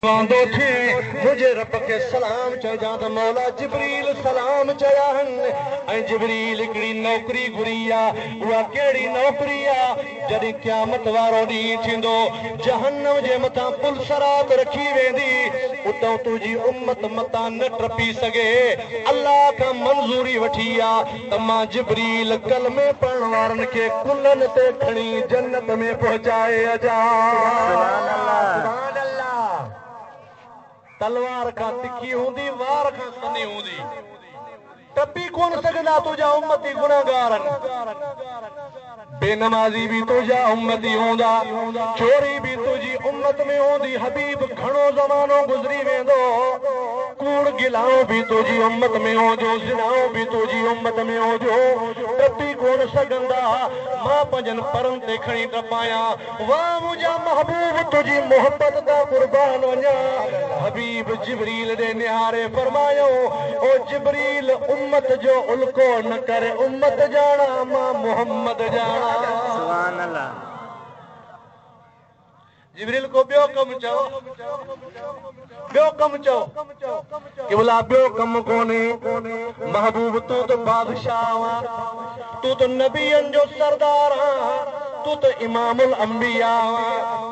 वांदो थे मुझे रब के सलाम चया तो मौला जिब्रील सलाम चया जिब्रील हिकिड़ी नौकरी घुरी उहा कहिड़ी नौकरी जॾहिं क़यामत वारो ॾींहुं थींदो जहन्नम जे मथां पुल सरात रखी वेंदी उतां तुंहिंजी उम्मत मथां न टपी सघे अल्लाह खां मंज़ूरी वठी त मां जिब्रील कलमे पढ़ण वारनि खे कुलनि ते खणी जन्नत में पहुचाए अचा। तलवार का तिखी होंदी वार का सनी होंदी टपी कौन सकदा तुझा उम्मती गुनाहगारन बेनमाजी भी तुझा उम्मती होंदा चोरी भी तुझी उम्मत में होंदी हबीब घणो ज़मानो गुज़री वेंदो कूड़ गिलाओ भी तुझी उम्मत में हो जो ज़िनाओ भी तुझी उम्मत में हो जो टपी कौन सघंदा मां पंजन परन ते खणी टपाया वाह मुझा महबूब तुझी मोहब्बत दा कुर्बान वञा हबीब जिब्रील दे निहारे फरमायो ओ जिब्रील उम्मत जो उल्को न करे उम्मत जाना मां मोहम्मद जाना। सुभान अल्लाह। जिब्रील को बियो कम चो कि बोला बियो कम कोने महबूब तू तो बादशाह तू तो नबियन जो सरदार तू तो इमामुल अंबिया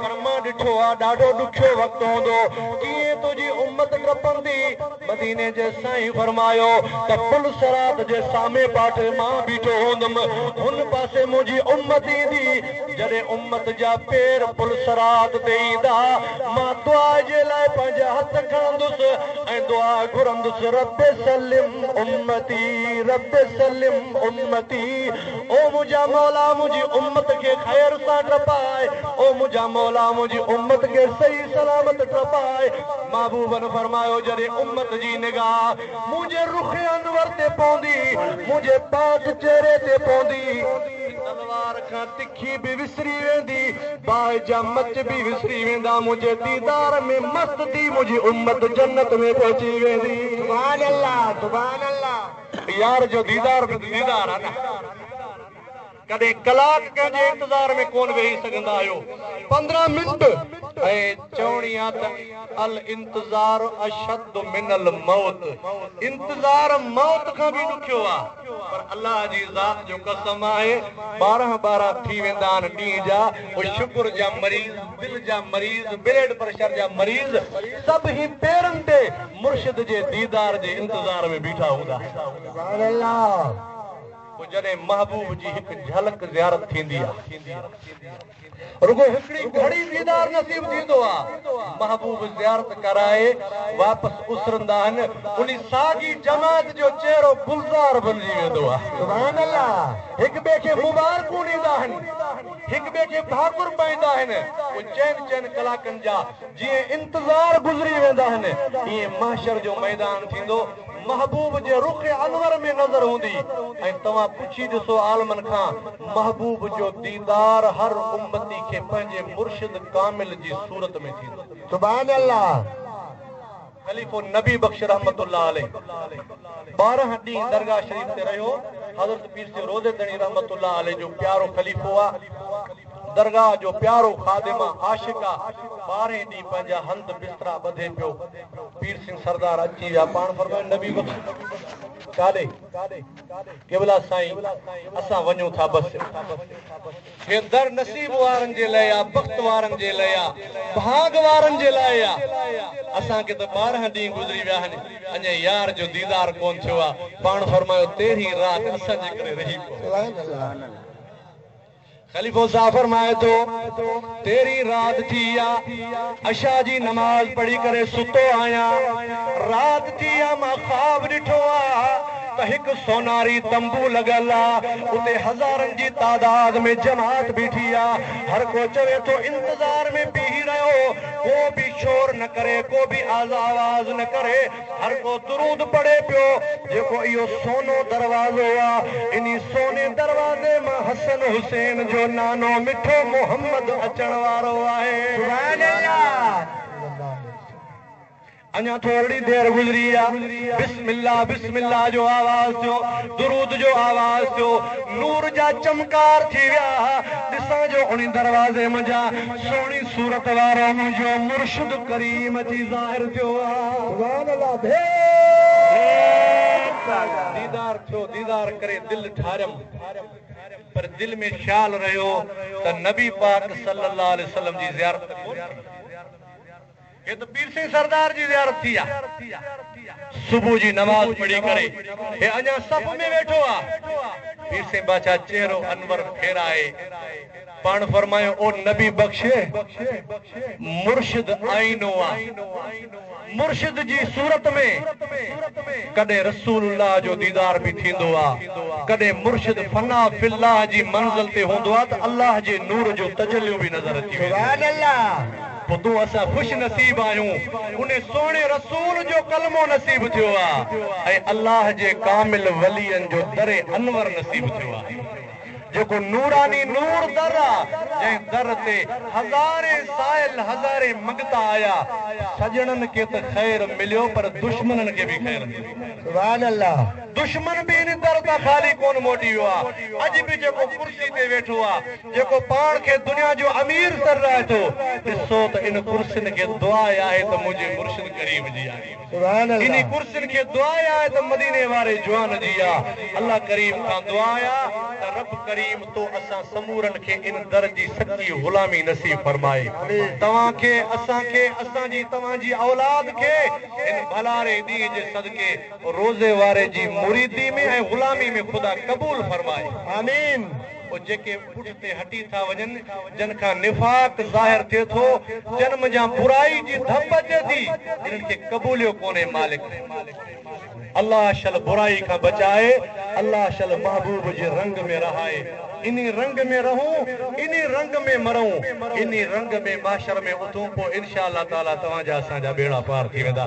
पर मां ॾिठो ॾाढो ॾुखियो वक़्तु हूंदो कीअं तुंहिंजी उम्मत टपंदी मदीने जे साईं फरमायो त पुल सरात जे सामे पाठ मां बीठो हूंदुमि हुन पासे मुंहिंजी उम्मत ईंदी जॾहिं उम्मत जा पेर पुल सरात ते ईंदा मां दुआ जे लाइ पंहिंजा हथ खणंदुसि ऐं दुआ घुरंदुसि रब्बे सलिम उम्मती रब्बे सलिम उम्मती ओ मुंहिंजा मौला मुंहिंजी उम्मत खे खैर सां टपाए ओ मुंहिंजा मौला मुंहिंजी उम्मत खे सही सलामत टपाए। महबूबन फरमायो जॾहिं उम्मत जी निगाह मुंहिंजे रुख़ अनवर ते पवंदी मुंहिंजे पाक चेहरे ते पवंदी तलवार खां तिखी भी विसरी वेंदी बाहि जा मच भी विसरी वेंदा मुंहिंजे दीदार में मस्त थी मुंहिंजी उम्मत जन्नत में पहुची वेंदी। सुभान अल्लाह सुभान अल्लाह। यार जो दीदार भी दीदार आहे न कदे कलाक कंहिंजे इंतजार में कोन वेही सघंदा आहियो 15 मिंट ऐं चवणी आहे त अल इंतजार अशद मिनल मौत इंतजार मौत खां बि ॾुखियो आहे पर अल्लाह जी ज़ात जो कसम आहे 12 थी वेंदा आहिनि ॾींहं जा उहे शुगर जा मरीज़ दिल जा मरीज़ ब्लड प्रेशर जा मरीज़ सभु ही पेरनि ते मुर्शिद जे दीदार जे इंतजार में बीठा हूंदा। सुभान अल्लाह। जॾहिं महबूब जी हिकु झलक ज़ियारत थींदी आहे रुगो हिकिड़ी घड़ी दीदार नसीब थींदो आहे महबूब ज़ियारत कराए वापसि उसरंदा आहिनि उन साॻी जमात जो चेहरो गुलज़ार बणिजी वेंदो आहे। सुभान अल्लाह। हिक ॿिए खे मुबारकूं ॾींदा आहिनि हिक ॿिए खे भाकुर पाईंदा आहिनि उहे चइनि कलाकनि जा जीअं इंतज़ार गुज़री वेंदा आहिनि ईअं महशर जो मैदान थींदो महबूब जे रुख़ अनवर में नज़र हूंदी ऐं तव्हां पुछी ॾिसो आलमन खां महबूब जो दीदार हर उम्मती खे पंहिंजे मुर्शिद कामिल जी सूरत में थींदो। सुभान अल्लाह। खलीफ़ो नबी बख्श रहमतुल्लाह अलैह 12 ॾींहं दरगाह शरीफ ते रहियो हज़रत पीर से रोज़े दणी रहमतुल्लाह अलैह जो प्यारो खलीफ़ो आहे दरगाह जो प्यारो खादिम आशिका 12 ॾींहं पंहिंजा हंध बिस्तरा ॿधे पियो पीर सिंह सरदार अची विया पाण फरमाए नबी बख्श काॾे केवला साईं असां वञूं था बस हे दर नसीब वारनि जे लाइ आहे बख़्त वारनि जे लाइ आहे भाग वारनि जे लाइ आहे असांखे त 12 ॾींहं गुज़री विया आहिनि अञा यार जो दीदार कोन थियो आहे पाण फरमायो तेरी रात असांजे करे रही पई खलीफो साहब फरमाए तो तेरी रात थी अशा जी नमाज पढ़ी करे सुतो आया रात थी मां ख्वाब ॾिठो त हिकु सोनारी तंबू लॻल उते हज़ारनि जी तादाद में जमात बीठी हर को चवे तो इंतजार में बीही रहियो को भी शोर न करे को भी आवाज न करे हर को दुरूद पढ़े पियो जेको इहो सोनो दरवाज़ो इन्ही सोने दरवाजे मां हसन हुसैन जो नानो मिठो मोहम्मद अचण वारो आहे। सुभान अल्लाह। अञा थोड़ी देर गुजरी आहे बिस्मिल्लाह बिस्मिल्लाह जो आवाज़ थियो दुरूद जो आवाज़ थियो नूर जा चमकार थी विया ॾिसां जो उन दरवाज़े मंझा सोणी सूरत वारो मुंहिंजो मुर्शिद करीम अची ज़ाहिर थियो आहे दीदार थियो दीदार करे दिल ठारियम पर दिल में ख्याल रहियो त नबी पाक सल्लल्लाहु अलैहि वसल्लम जी ज़ियारत ये तो पीर सिंह सरदार जी ज़ियारत थी आहे सुबह जी नमाज पढ़ी करे हे अञा सफ़ में वेठो आहे पीर सिंह बादशाह चेहरो अनवर फेराए पाण फरमायो ओ नबी बख्शे मुर्शिद आईनो आहे मुर्शिद जी सूरत में कदे रसूलुल्लाह जो दीदार भी थींदो आहे कदे मुर्शिद फना फिल्लाह जी मंजिल ते हुंदो आहे त अल्लाह जे नूर जो तजल्लियो भी नजर अची वेंदो सुभान अल्लाह पुतू असा खुश नसीब आयूं उन सोने रसूल जो कलमो नसीब थियो आहे ऐं अल्लाह जे कामिल वलियन जो दरे अनवर नसीब थियो आहे जेको नूरानी नूर दर जे दर ते हज़ारे साइल हज़ारे मंगता आया सजणन के त खैर मिलियो पर दुश्मनन के भी खैर सुभान अल्लाह दुश्मन भी इन दर ता खाली कोन मोटी हुआ अज भी जेको कुर्सी ते वेठो आ जेको पाण के दुनिया जो अमीर सर रहे तो ॾिसो त इन कुर्सिन के दुआ आहे त मुझे मुर्शिद करीम जी आहे सुभान अल्लाह इन कुर्सिन के दुआ आहे त मदीने वाले जवान जी आहे अल्लाह करीम का दुआ आहे त रब करीम तो असा समूरन के इन दर जी सच्ची गुलामी नसीब फरमाए तवां के असा के असा जी तवां जी औलाद के इन भलारे दी जे सदके रोजे वारे जी मुरीदी में ऐं गुलामी में खुदा कबूल फरमाए आमीन ओ जेके पुठते हटी था वजन जन का निफाक जाहिर थे थो जन्म जा बुराई जी धप अचे थी इन के कबूलियो कोने मालिक अल्लाह शल बुराई का बचाए अल्लाह शल महबूब जे रंग में रहाए इन्हीं रंग में रहूं इन्हीं रंग में मरूं इन्हीं रंग में माशर में उठूं पो इंशाअल्लाह ताला तवां जा असा जा बेड़ा पार थी वेंदा